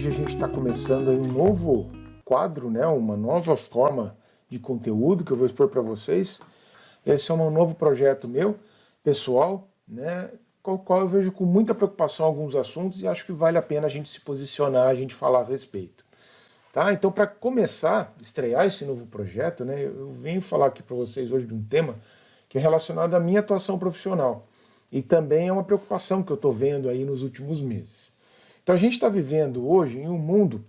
Hoje a gente está começando aí um novo quadro, né? Uma nova forma de conteúdo que eu vou expor para vocês. Esse é um novo projeto meu, pessoal, né? Com o qual eu vejo com muita preocupação alguns assuntos e acho que vale a pena a gente se posicionar, a gente falar a respeito. Tá? Então, para começar, estrear esse novo projeto, né? Eu venho falar aqui para vocês hoje de um tema que é relacionado à minha atuação profissional e também é uma preocupação que eu estou vendo aí nos últimos meses. Então a gente está vivendo hoje em um mundo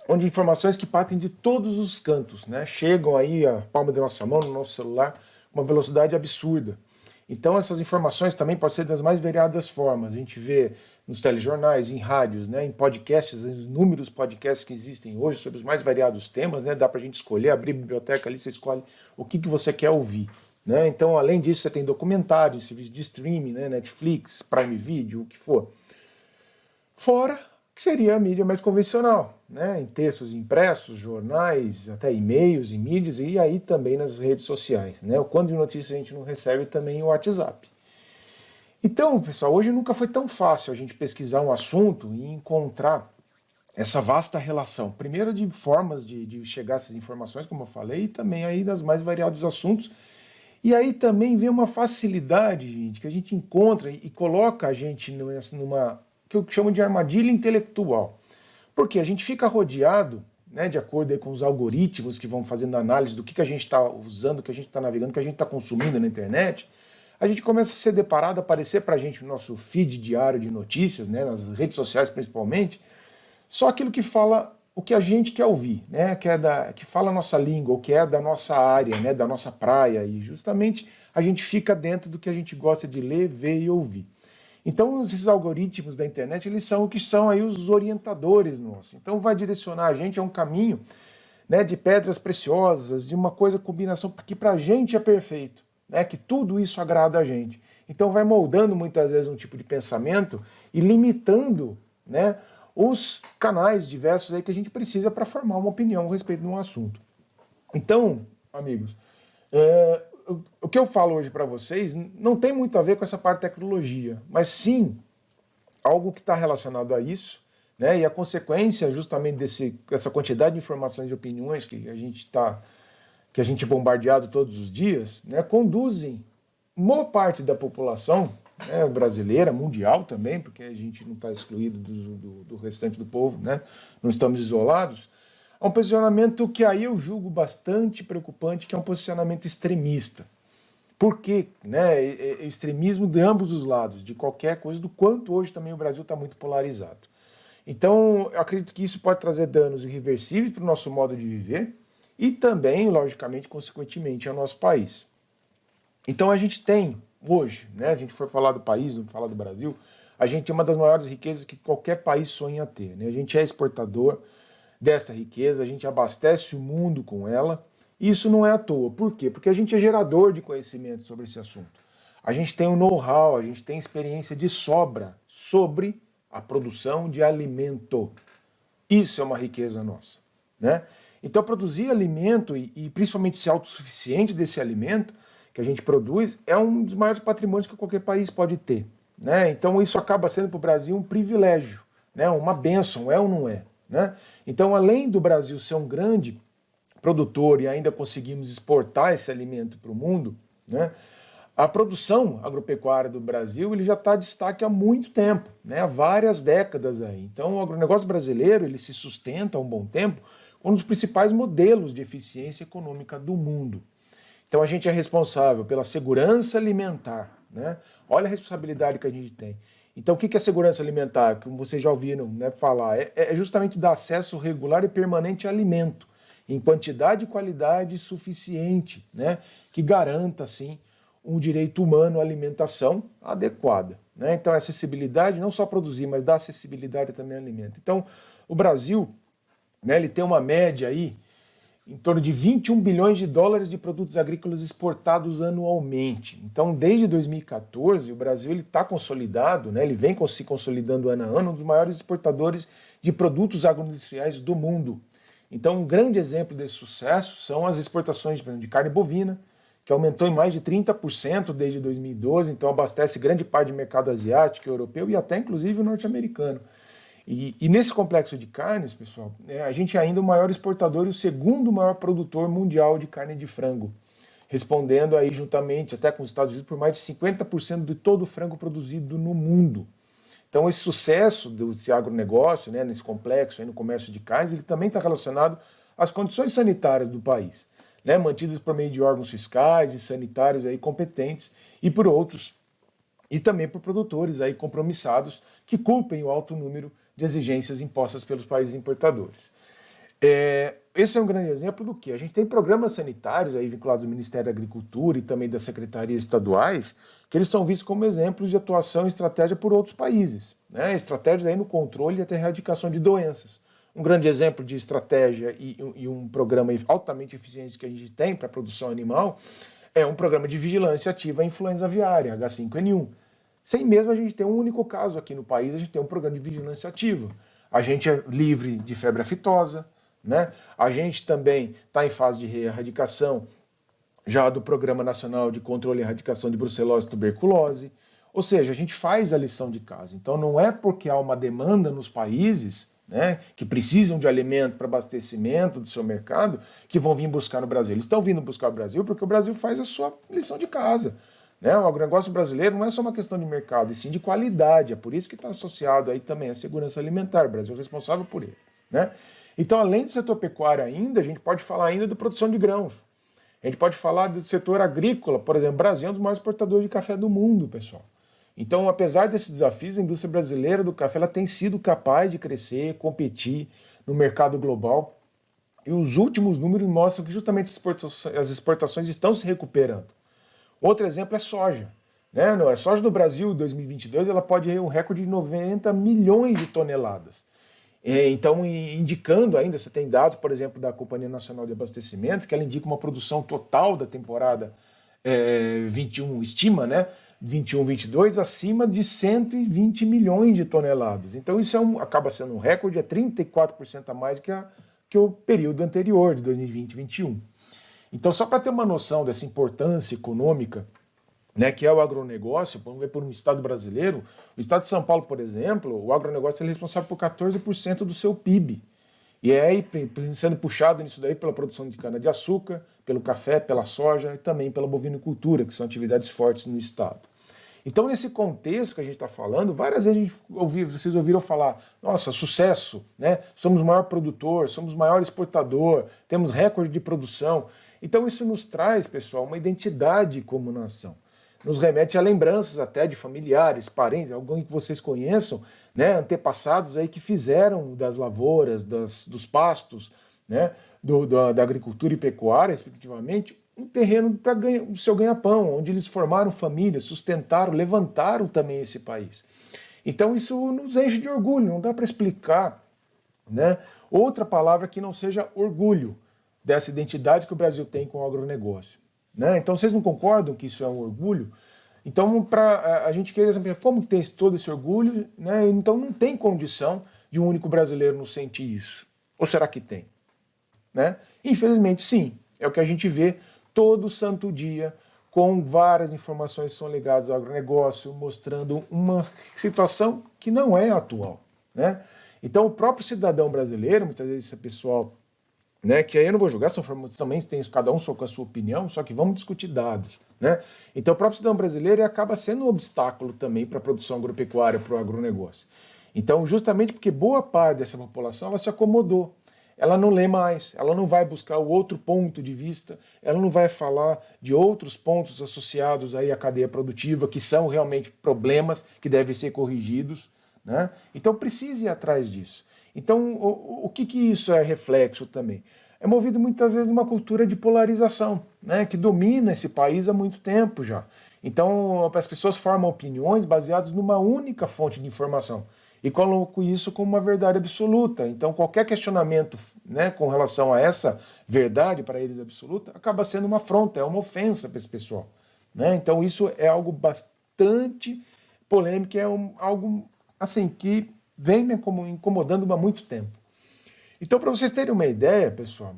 onde informações que partem de todos os cantos, né, chegam aí à palma da nossa mão, no nosso celular, com uma velocidade absurda. Então essas informações também podem ser das mais variadas formas. A gente vê nos telejornais, em rádios, né, em podcasts, os inúmeros podcasts que existem hoje sobre os mais variados temas, né, dá para a gente escolher, abrir a biblioteca ali, você escolhe o que você quer ouvir. Né? Então, além disso, você tem documentários, serviços de streaming, né, Netflix, Prime Video, o que for. Fora que seria a mídia mais convencional, né? Em textos impressos, jornais, até e-mails e mídias, e aí também nas redes sociais. Né? O quanto de notícias a gente não recebe também o WhatsApp. Então, pessoal, hoje nunca foi tão fácil a gente pesquisar um assunto e encontrar essa vasta relação. Primeiro de formas de chegar a essas informações, como eu falei, e também aí das mais variados assuntos. E aí também vem uma facilidade, gente, que a gente encontra e coloca a gente numa que eu chamo de armadilha intelectual. Porque a gente fica rodeado, né, de acordo aí com os algoritmos que vão fazendo análise do que a gente está usando, que a gente está navegando, que a gente está consumindo na internet, a gente começa a ser deparado, aparecer para a gente no nosso feed diário de notícias, né, nas redes sociais principalmente, só aquilo que fala o que a gente quer ouvir, né, que fala a nossa língua, ou que é da nossa área, né, da nossa praia, e justamente a gente fica dentro do que a gente gosta de ler, ver e ouvir. Então, esses algoritmos da internet, eles são o que são aí os orientadores nossos. Então, vai direcionar a gente a um caminho, né, de pedras preciosas, de uma combinação que para a gente é perfeito, né, que tudo isso agrada a gente. Então, vai moldando muitas vezes um tipo de pensamento e limitando, né, os canais diversos aí que a gente precisa para formar uma opinião a respeito de um assunto. Então, amigos, o que eu falo hoje para vocês não tem muito a ver com essa parte de tecnologia, mas sim algo que está relacionado a isso, né? E a consequência justamente dessa quantidade de informações e opiniões que a gente é bombardeado todos os dias, né? Conduzem boa parte da população, né, brasileira, mundial também, porque a gente não está excluído do restante do povo, né? Não estamos isolados, a um posicionamento que aí eu julgo bastante preocupante, que é um posicionamento extremista. Por quê? Né? Extremismo de ambos os lados, de qualquer coisa, do quanto hoje também o Brasil está muito polarizado. Então, eu acredito que isso pode trazer danos irreversíveis para o nosso modo de viver e também, logicamente, consequentemente, ao nosso país. Então, a gente tem hoje, né, a gente for falar do país, não falar do Brasil, a gente tem uma das maiores riquezas que qualquer país sonha ter. Né? A gente é exportador desta riqueza, a gente abastece o mundo com ela. Isso não é à toa. Por quê? Porque a gente é gerador de conhecimento sobre esse assunto. A gente tem um know-how, a gente tem experiência de sobra sobre a produção de alimento. Isso é uma riqueza nossa. Né? Então, produzir alimento e principalmente ser autossuficiente desse alimento que a gente produz é um dos maiores patrimônios que qualquer país pode ter. Né? Então, isso acaba sendo para o Brasil um privilégio, né? Uma bênção, é ou não é? Né? Então, além do Brasil ser um grande produtor e ainda conseguimos exportar esse alimento para o mundo, né, a produção agropecuária do Brasil ele já está em destaque há muito tempo, né, há várias décadas aí. Então, o agronegócio brasileiro ele se sustenta há um bom tempo como um dos principais modelos de eficiência econômica do mundo. Então, a gente é responsável pela segurança alimentar. Né? Olha a responsabilidade que a gente tem. Então, o que é segurança alimentar? Como vocês já ouviram, né, falar, é justamente dar acesso regular e permanente a alimento, em quantidade e qualidade suficiente, né, que garanta, assim, um direito humano à alimentação adequada. Né? Então, a acessibilidade, não só produzir, mas dar acessibilidade também ao alimento. Então, o Brasil, né, ele tem uma média aí em torno de 21 bilhões de dólares de produtos agrícolas exportados anualmente. Então, desde 2014, o Brasil está consolidado, né, ele vem se consolidando ano a ano, um dos maiores exportadores de produtos agroindustriais do mundo. Então, um grande exemplo desse sucesso são as exportações de carne bovina, que aumentou em mais de 30% desde 2012, então abastece grande parte do mercado asiático, europeu e até inclusive o norte-americano. E nesse complexo de carnes, pessoal, a gente é ainda o maior exportador e o segundo maior produtor mundial de carne de frango, respondendo aí juntamente até com os Estados Unidos por mais de 50% de todo o frango produzido no mundo. Então esse sucesso desse agronegócio, né, nesse complexo, aí no comércio de carnes, ele também está relacionado às condições sanitárias do país, né, mantidas por meio de órgãos fiscais e sanitários aí competentes e por outros, e também por produtores aí compromissados que cumprem o alto número de exigências impostas pelos países importadores. Esse é um grande exemplo do que? A gente tem programas sanitários aí vinculados ao Ministério da Agricultura e também das secretarias estaduais, que eles são vistos como exemplos de atuação e estratégia por outros países, né? Estratégias aí no controle e até erradicação de doenças. Um grande exemplo de estratégia e um programa altamente eficiente que a gente tem para a produção animal é um programa de vigilância ativa à influenza aviária, H5N1. Sem mesmo a gente ter um único caso aqui no país, a gente tem um programa de vigilância ativa. A gente é livre de febre aftosa, né? A gente também está em fase de erradicação já do Programa Nacional de Controle e Erradicação de Brucelose e Tuberculose. Ou seja, a gente faz a lição de casa. Então não é porque há uma demanda nos países, né, que precisam de alimento para abastecimento do seu mercado que vão vir buscar no Brasil. Eles estão vindo buscar o Brasil porque o Brasil faz a sua lição de casa. Né? O agronegócio brasileiro não é só uma questão de mercado, e sim de qualidade. É por isso que está associado aí também à segurança alimentar. O Brasil é responsável por ele. Né? Então, além do setor pecuário ainda, a gente pode falar ainda da produção de grãos. A gente pode falar do setor agrícola. Por exemplo, o Brasil é um dos maiores exportadores de café do mundo, pessoal. Então, apesar desses desafios, a indústria brasileira do café ela tem sido capaz de crescer, competir no mercado global. E os últimos números mostram que justamente as exportações estão se recuperando. Outro exemplo é soja. Né? A soja no Brasil, em 2022, ela pode ir um recorde de 90 milhões de toneladas. Então, indicando ainda, você tem dados, por exemplo, da Companhia Nacional de Abastecimento, que ela indica uma produção total da temporada 21, estima, né? 21-22, acima de 120 milhões de toneladas. Então, isso acaba sendo um recorde, é 34% a mais que o período anterior, de 2020-21. Então, só para ter uma noção dessa importância econômica, né, que é o agronegócio, vamos ver por um estado brasileiro, o estado de São Paulo, por exemplo, o agronegócio é responsável por 14% do seu PIB. E é sendo puxado nisso daí pela produção de cana-de-açúcar, pelo café, pela soja e também pela bovinocultura, que são atividades fortes no estado. Então, nesse contexto que a gente está falando, várias vezes vocês ouviram falar, nossa, sucesso, né? Somos o maior produtor, somos o maior exportador, temos recorde de produção. Então, isso nos traz, pessoal, uma identidade como nação. Nos remete a lembranças até de familiares, parentes, alguém que vocês conheçam, né, antepassados aí que fizeram das lavouras, dos pastos, né, da agricultura e pecuária, respectivamente, um terreno para o seu ganha-pão, onde eles formaram famílias, sustentaram, levantaram também esse país. Então isso nos enche de orgulho, não dá para explicar, né, outra palavra que não seja orgulho dessa identidade que o Brasil tem com o agronegócio. Né? Então vocês não concordam que isso é um orgulho? Então para a gente querer saber como tem todo esse orgulho, né? Então não tem condição de um único brasileiro não sentir isso. Ou será que tem? Né? Infelizmente sim, é o que a gente vê todo santo dia, com várias informações que são ligadas ao agronegócio, mostrando uma situação que não é atual. Né? Então o próprio cidadão brasileiro, muitas vezes esse pessoal, né, que aí eu não vou julgar, são também tem cada um com a sua opinião, só que vamos discutir dados. Né? Então o próprio cidadão brasileiro acaba sendo um obstáculo também para a produção agropecuária, para o agronegócio. Então justamente porque boa parte dessa população ela se acomodou, ela não lê mais, ela não vai buscar o outro ponto de vista, ela não vai falar de outros pontos associados aí à cadeia produtiva, que são realmente problemas que devem ser corrigidos. Né? Então precisa ir atrás disso. Então, o que isso é reflexo também? É movido muitas vezes uma cultura de polarização, né, que domina esse país há muito tempo já. Então, as pessoas formam opiniões baseadas numa única fonte de informação e colocam isso como uma verdade absoluta. Então, qualquer questionamento, né, com relação a essa verdade para eles absoluta acaba sendo uma afronta, é uma ofensa para esse pessoal. Né? Então, isso é algo bastante polêmico, é algo assim que vem me incomodando há muito tempo. Então, para vocês terem uma ideia, pessoal,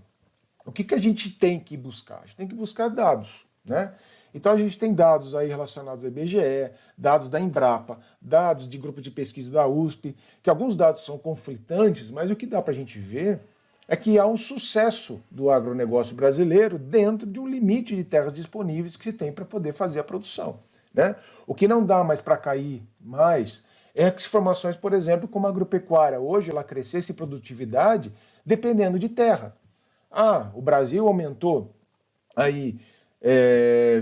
o que a gente tem que buscar? A gente tem que buscar dados. Né? Então a gente tem dados aí relacionados ao IBGE, dados da Embrapa, dados de grupo de pesquisa da USP, que alguns dados são conflitantes, mas o que dá para a gente ver é que há um sucesso do agronegócio brasileiro dentro de um limite de terras disponíveis que se tem para poder fazer a produção, né? O que não dá mais para cair mais é as formações, por exemplo, como a agropecuária. Hoje ela crescesse produtividade dependendo de terra. Ah, o Brasil aumentou aí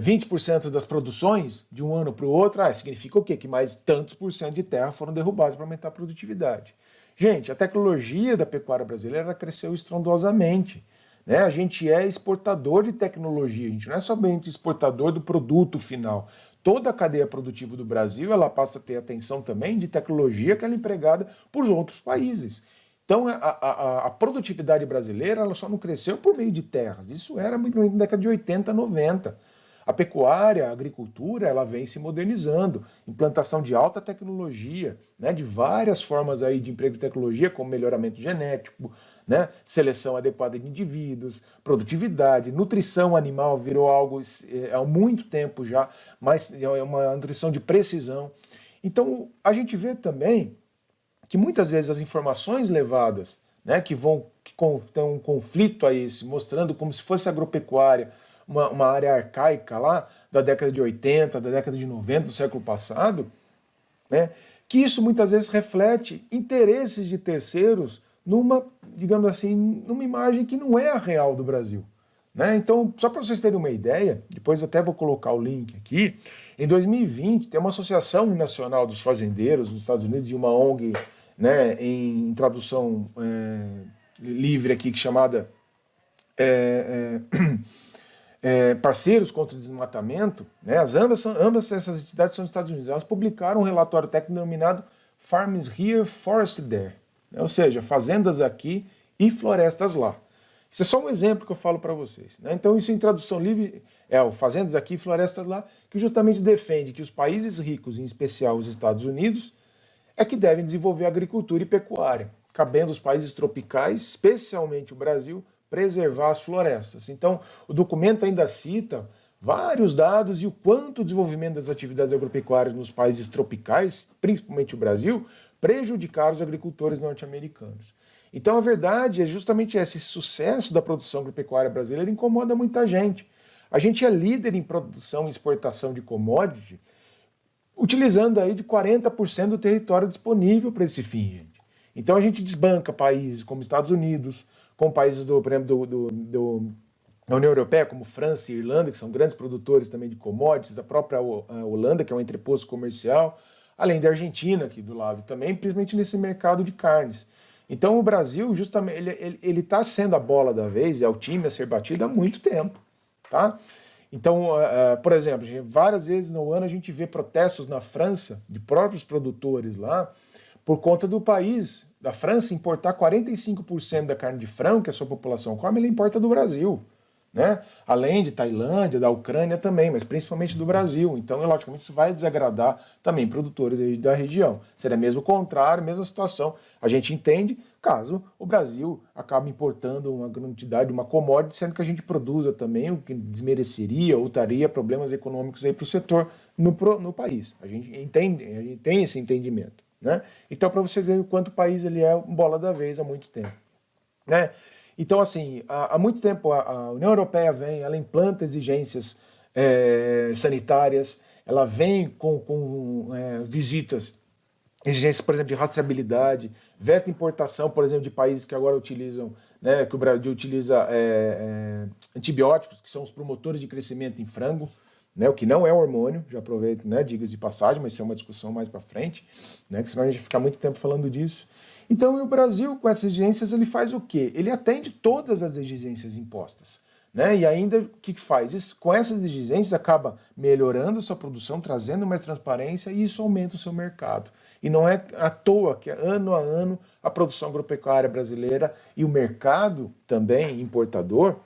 20% das produções de um ano para o outro. Ah, significa o quê? Que mais tantos por cento de terra foram derrubados para aumentar a produtividade. Gente, a tecnologia da pecuária brasileira cresceu estrondosamente, né? A gente é exportador de tecnologia, a gente não é somente exportador do produto final. Toda a cadeia produtiva do Brasil ela passa a ter atenção também de tecnologia que ela é empregada por outros países. Então, a produtividade brasileira ela só não cresceu por meio de terras. Isso era muito na década de 80, 90. A pecuária, a agricultura, ela vem se modernizando. Implantação de alta tecnologia, né, de várias formas aí de emprego de tecnologia, como melhoramento genético, né, seleção adequada de indivíduos, produtividade, nutrição animal virou algo há muito tempo já, mas é uma nutrição de precisão. Então, a gente vê também que muitas vezes as informações levadas, né, que tem um conflito a esse, mostrando como se fosse agropecuária, uma área arcaica lá da década de 80, da década de 90 do século passado, né, que isso muitas vezes reflete interesses de terceiros numa, digamos assim, numa imagem que não é a real do Brasil. Né? Então, só para vocês terem uma ideia, depois eu até vou colocar o link aqui, em 2020 tem uma Associação Nacional dos Fazendeiros nos Estados Unidos e uma ONG, né, em tradução livre aqui, chamada Parceiros contra o Desmatamento, né, ambas essas entidades são dos Estados Unidos, elas publicaram um relatório técnico denominado Farms Here, Forest There, né, ou seja, fazendas aqui e florestas lá. Isso é só um exemplo que eu falo para vocês. Né? Então isso em tradução livre é o Fazendas aqui e Florestas lá, que justamente defende que os países ricos, em especial os Estados Unidos, é que devem desenvolver agricultura e pecuária, cabendo os países tropicais, especialmente o Brasil, preservar as florestas. Então, o documento ainda cita vários dados e o quanto o desenvolvimento das atividades agropecuárias nos países tropicais, principalmente o Brasil, prejudicaram os agricultores norte-americanos. Então, a verdade é justamente esse sucesso da produção agropecuária brasileira incomoda muita gente. A gente é líder em produção e exportação de commodity, utilizando aí de 40% do território disponível para esse fim, gente. Então a gente desbanca países como Estados Unidos, como países, por exemplo, da União Europeia, como França e Irlanda, que são grandes produtores também de commodities, da própria Holanda, que é um entreposto comercial, além da Argentina aqui do lado também, principalmente nesse mercado de carnes. Então o Brasil, justamente, ele está sendo a bola da vez, é o time a ser batido há muito tempo, tá? Então, por exemplo, várias vezes no ano a gente vê protestos na França, de próprios produtores lá, por conta do país, da França, importar 45% da carne de frango que a sua população come, ele importa do Brasil. Né? Além de Tailândia, da Ucrânia também, mas principalmente do Brasil. Então, logicamente, isso vai desagradar também produtores da região. Seria mesmo o contrário, mesma situação. A gente entende caso o Brasil acabe importando uma grande quantidade, uma commodity, sendo que a gente produza também o que desmereceria ou traria problemas econômicos aí para o setor no país. A gente entende, a gente tem esse entendimento. Né? Então, para vocês verem o quanto o país ele é bola da vez há muito tempo. Né? Então, assim, há muito tempo a União Europeia ela implanta exigências sanitárias, ela vem com visitas, exigências, por exemplo, de rastreabilidade, veta importação, por exemplo, de países que agora utilizam, né, que o Brasil utiliza antibióticos, que são os promotores de crescimento em frango, né, o que não é hormônio, já aproveito, né, dicas de passagem, mas isso é uma discussão mais para frente, né, que senão a gente vai ficar muito tempo falando disso. Então, o Brasil, com essas exigências, ele faz o quê? Ele atende todas as exigências impostas. Né? E ainda, o que faz? Isso, com essas exigências, acaba melhorando sua produção, trazendo mais transparência e isso aumenta o seu mercado. E não é à toa que, ano a ano, a produção agropecuária brasileira e o mercado também importador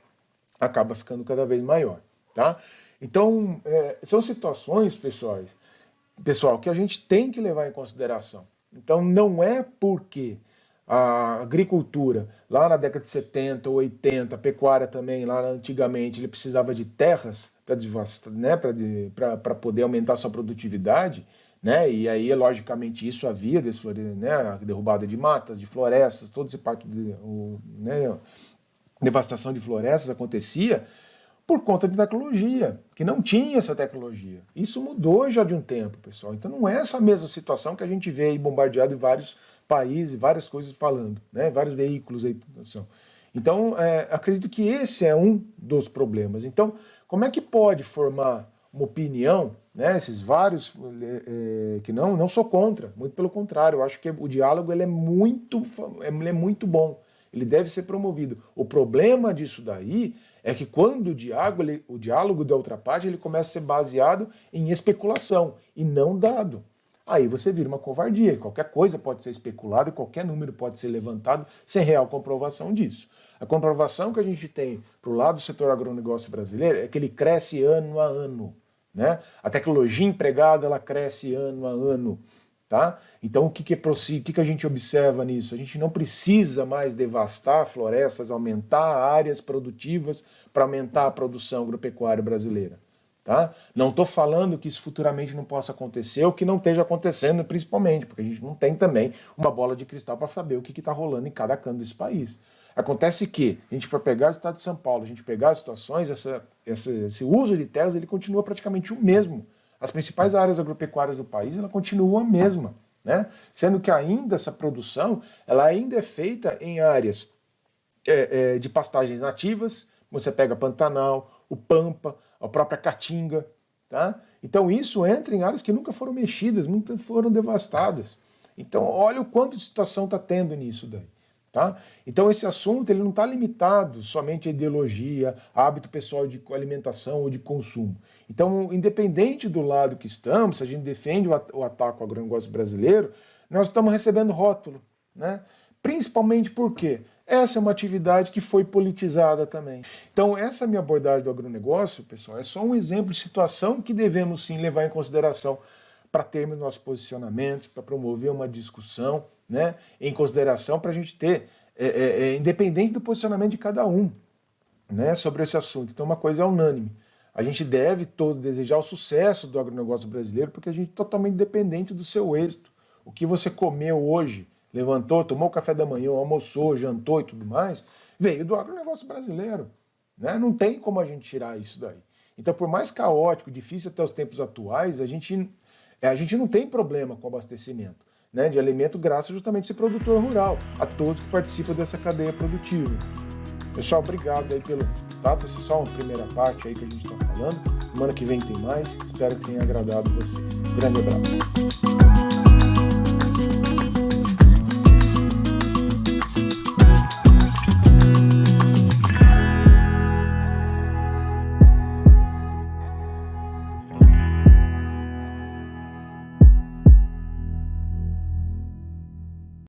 acaba ficando cada vez maior. Tá? Então, são situações, pessoal, que a gente tem que levar em consideração. Então, não é porque a agricultura, lá na década de 70 ou 80, a pecuária também, lá antigamente, ele precisava de terras para né, para poder aumentar a sua produtividade, né? E aí, logicamente, isso havia né, a derrubada de matas, de florestas, todo esse parte de, né, devastação de florestas acontecia por conta de tecnologia, que não tinha essa tecnologia. Isso mudou já de um tempo, pessoal. Então não é essa mesma situação que a gente vê aí bombardeado em vários países, várias coisas falando, né? Vários veículos aí. Então, acredito que esse é um dos problemas. Então, como é que pode formar uma opinião, né? Esses vários que não sou contra, muito pelo contrário, eu acho que o diálogo ele é muito bom. Ele deve ser promovido. O problema disso daí é que quando o diálogo da outra parte ele começa a ser baseado em especulação e não dado. Aí você vira uma covardia. Qualquer coisa pode ser especulada, qualquer número pode ser levantado sem real comprovação disso. A comprovação que a gente tem para o lado do setor agronegócio brasileiro é que ele cresce ano a ano. Né? A tecnologia empregada ela cresce ano a ano. Tá? Então, o que a gente observa nisso? A gente não precisa mais devastar florestas, aumentar áreas produtivas para aumentar a produção agropecuária brasileira. Tá? Não estou falando que isso futuramente não possa acontecer ou que não esteja acontecendo, principalmente, porque a gente não tem também uma bola de cristal para saber o que está rolando em cada canto desse país. Acontece que, a gente for pegar o estado de São Paulo, a gente pegar as situações, esse uso de terras ele continua praticamente o mesmo. As principais áreas agropecuárias do país ela continua a mesma, né? Sendo que ainda essa produção ela ainda é feita em áreas de pastagens nativas, você pega Pantanal, o Pampa, a própria Caatinga, tá? Então isso entra em áreas que nunca foram mexidas, nunca foram devastadas. Então olha o quanto de situação está tendo nisso daí. Tá? Então esse assunto ele não está limitado somente à ideologia, a hábito pessoal de alimentação ou de consumo. Então, independente do lado que estamos, se a gente defende o ataque ao agronegócio brasileiro, nós estamos recebendo rótulo. Né? Principalmente porque essa é uma atividade que foi politizada também. Então essa minha abordagem do agronegócio, pessoal, é só um exemplo de situação que devemos sim levar em consideração para termos nossos posicionamentos, para promover uma discussão, né, em consideração para a gente ter, independente do posicionamento de cada um, né, sobre esse assunto. Então uma coisa é unânime. A gente deve todo desejar o sucesso do agronegócio brasileiro porque a gente é totalmente dependente do seu êxito. O que você comeu hoje, levantou, tomou café da manhã, almoçou, jantou e tudo mais, veio do agronegócio brasileiro. Né? Não tem como a gente tirar isso daí. Então por mais caótico, difícil até os tempos atuais, a gente não tem problema com o abastecimento, né, de alimento graças justamente a esse produtor rural, a todos que participam dessa cadeia produtiva. Pessoal, obrigado aí pelo tato, essa é só uma primeira parte aí que a gente está falando. Semana que vem tem mais, espero que tenha agradado vocês. Grande abraço.